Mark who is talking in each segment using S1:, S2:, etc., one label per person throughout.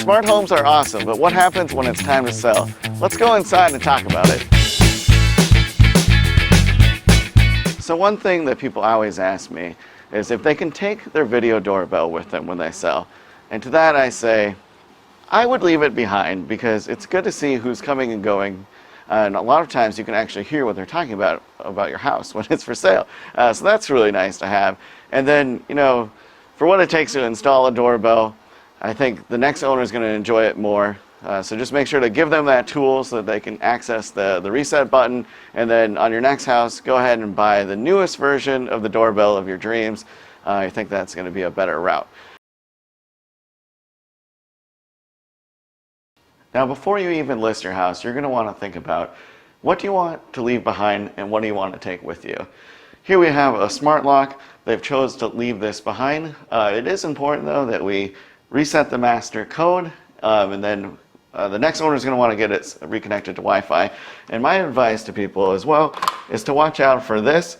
S1: Smart homes are awesome, but what happens when it's time to sell? Let's go inside and talk about it. So one thing that people always ask me is if they can take their video doorbell with them when they sell. And to that I say, I would leave it behind because it's good to see who's coming and going. And a lot of times you can actually hear what they're talking about your house when it's for sale. So that's really nice to have. And then, for what it takes to install a doorbell, I think the next owner is going to enjoy it more. So just make sure to give them that tool so that they can access the reset button. And then on your next house, go ahead and buy the newest version of the doorbell of your dreams. I think that's going to be a better route. Now, before you even list your house, you're going to want to think about what do you want to leave behind and what do you want to take with you. Here we have a smart lock. They've chose to leave this behind. It is important, though, that we reset the master code, and then the next owner is going to want to get it reconnected to Wi-Fi. And my advice to people as well is to watch out for this,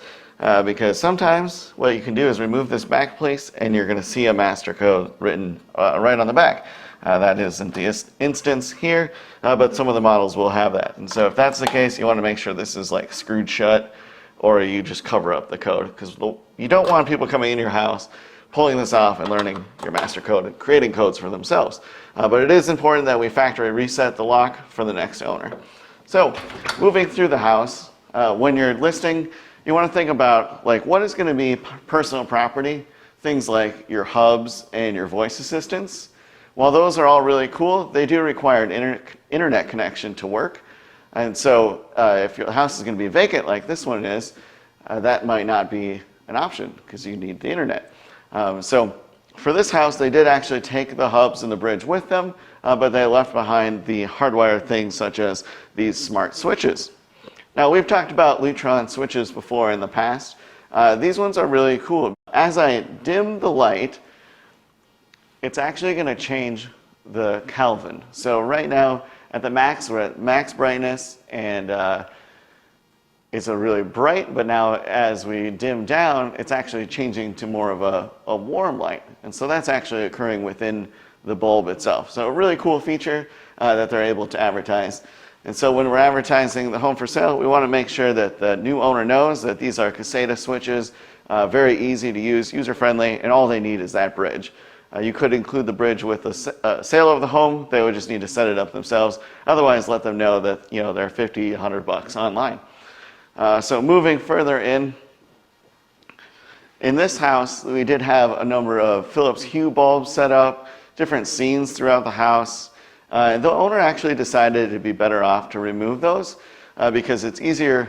S1: because sometimes what you can do is remove this back place and you're going to see a master code written right on the back. That isn't the instance here, but some of the models will have that. And so if that's the case, you want to make sure this is like screwed shut, or you just cover up the code, because you don't want people coming in your house pulling this off and learning your master code and creating codes for themselves. But it is important that we factory reset the lock for the next owner. So moving through the house, when you're listing, you want to think about what is going to be personal property, things like your hubs and your voice assistants. While those are all really cool, they do require an internet connection to work. And so if your house is going to be vacant like this one is, that might not be an option because you need the internet. So for this house, they did actually take the hubs and the bridge with them, but they left behind the hardwired things such as these smart switches. Now, we've talked about Lutron switches before in the past. These ones are really cool. As I dim the light, it's actually going to change the Kelvin. So right now at the max, we're at max brightness, and it's a really bright, but now as we dim down, it's actually changing to more of a warm light. And so that's actually occurring within the bulb itself. So a really cool feature that they're able to advertise. And so when we're advertising the home for sale, we want to make sure that the new owner knows that these are Caseta switches, very easy to use, user-friendly, and all they need is that bridge. You could include the bridge with the sale of the home. They would just need to set it up themselves. Otherwise, let them know that they're $50, $100 online. So moving further in this house, we did have a number of Philips Hue bulbs set up, different scenes throughout the house. The owner actually decided it'd be better off to remove those because it's easier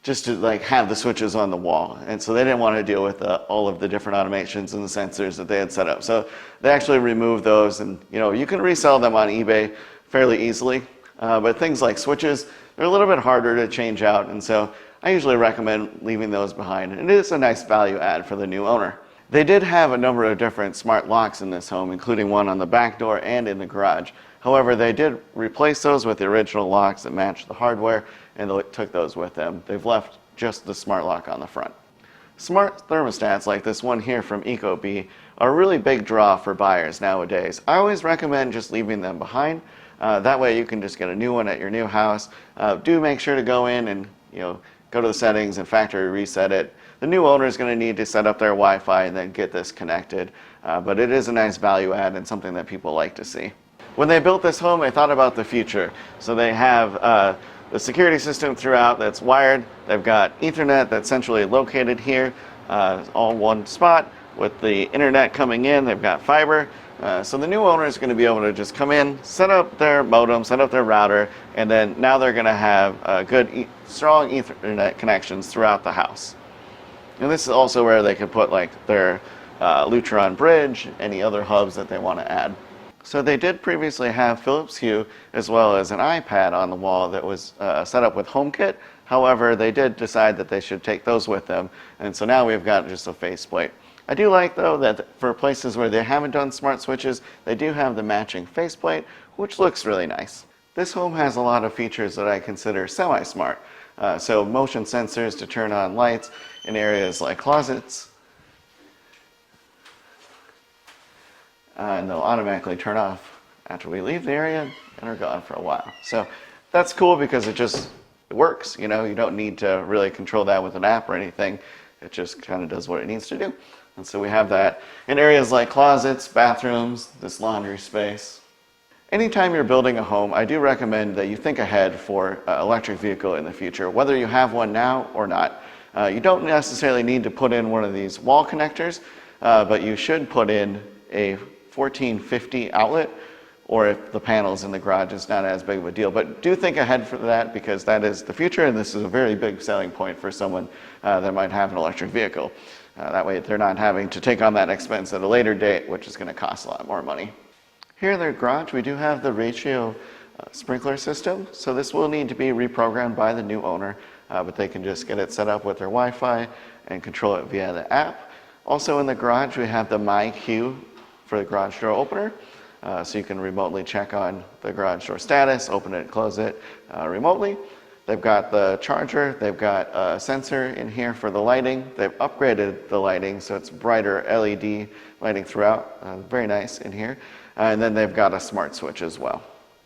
S1: just to have the switches on the wall. And so they didn't want to deal with all of the different automations and the sensors that they had set up. So they actually removed those, and you can resell them on eBay fairly easily. But things like switches, they're a little bit harder to change out, and so I usually recommend leaving those behind. And it is a nice value add for the new owner. They did have a number of different smart locks in this home, including one on the back door and in the garage. However, they did replace those with the original locks that matched the hardware, and they took those with them. They've left just the smart lock on the front. Smart thermostats like this one here from Ecobee are a really big draw for buyers nowadays. I always recommend just leaving them behind. That way you can just get a new one at your new house. Do make sure to go in and go to the settings and factory reset it. The new owner is going to need to set up their Wi-Fi and then get this connected. But it is a nice value add and something that people like to see. When they built this home, they thought about the future. So they have the security system throughout that's wired. They've got Ethernet that's centrally located here, all one spot with the internet coming in. They've got fiber. So the new owner is going to be able to just come in, set up their modem, set up their router, and then now they're going to have good, strong Ethernet connections throughout the house. And this is also where they can put their Lutron bridge, any other hubs that they want to add. So they did previously have Philips Hue as well as an iPad on the wall that was set up with HomeKit. However, they did decide that they should take those with them, and so now we've got just a faceplate. I do like, though, that for places where they haven't done smart switches, they do have the matching faceplate, which looks really nice. This home has a lot of features that I consider semi-smart. So motion sensors to turn on lights in areas like closets, and they'll automatically turn off after we leave the area and are gone for a while. So that's cool because it works. You know, you don't need to really control that with an app or anything. It just kind of does what it needs to do. And so we have that in areas like closets, bathrooms, this laundry space. Anytime you're building a home, I do recommend that you think ahead for an electric vehicle in the future, whether you have one now or not. You don't necessarily need to put in one of these wall connectors, but you should put in a 1450 outlet, or if the panels in the garage is not as big of a deal. But do think ahead for that, because that is the future, and this is a very big selling point for someone that might have an electric vehicle. That way they're not having to take on that expense at a later date, which is going to cost a lot more money. Here in the garage, we do have the ratio sprinkler system. So this will need to be reprogrammed by the new owner, but they can just get it set up with their Wi-Fi and control it via the app. Also in the garage, we have the My Cue for the garage door opener. So you can remotely check on the garage door status, open it, close it remotely. They've got the charger, they've got a sensor in here for the lighting. They've upgraded the lighting so it's brighter LED lighting throughout. Very nice in here. And then they've got a smart switch as well.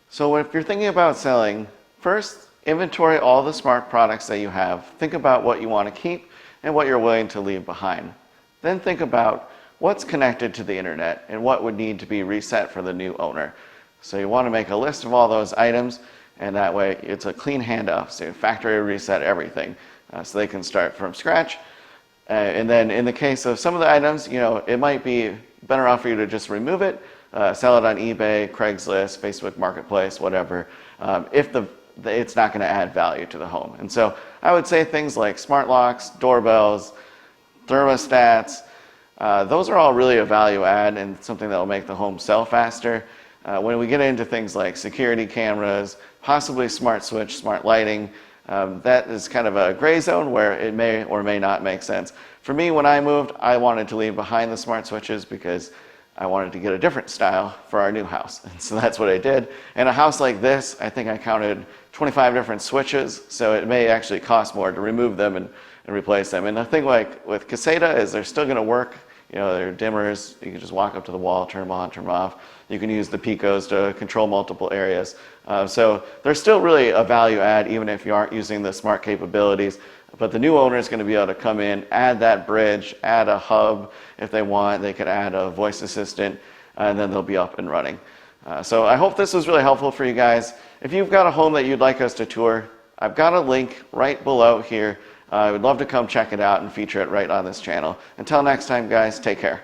S1: So if you're thinking about selling, first inventory all the smart products that you have. Think about what you want to keep and what you're willing to leave behind. Then think about what's connected to the internet and what would need to be reset for the new owner. So you want to make a list of all those items, and that way it's a clean handoff. So you factory reset everything so they can start from scratch. And then in the case of some of the items, you know, it might be better off for you to just remove it, sell it on eBay, Craigslist, Facebook Marketplace, whatever, if it's not going to add value to the home. And so I would say things like smart locks, doorbells, thermostats, those are all really a value add and something that will make the home sell faster. When we get into things like security cameras, possibly smart switch, smart lighting, that is kind of a gray zone where it may or may not make sense. For me, when I moved, I wanted to leave behind the smart switches because I wanted to get a different style for our new house. And so that's what I did. In a house like this, I think I counted 25 different switches, so it may actually cost more to remove them and replace them. And the thing like with Caseta is they're still going to work. You know, they're dimmers. You can just walk up to the wall, turn them on, turn them off. You can use the Picos to control multiple areas. So they're still really a value add, even if you aren't using the smart capabilities. But the new owner is going to be able to come in, add that bridge, add a hub if they want. They could add a voice assistant, and then they'll be up and running. So I hope this was really helpful for you guys. If you've got a home that you'd like us to tour, I've got a link right below here. I would love to come check it out and feature it right on this channel. Until next time, guys, take care.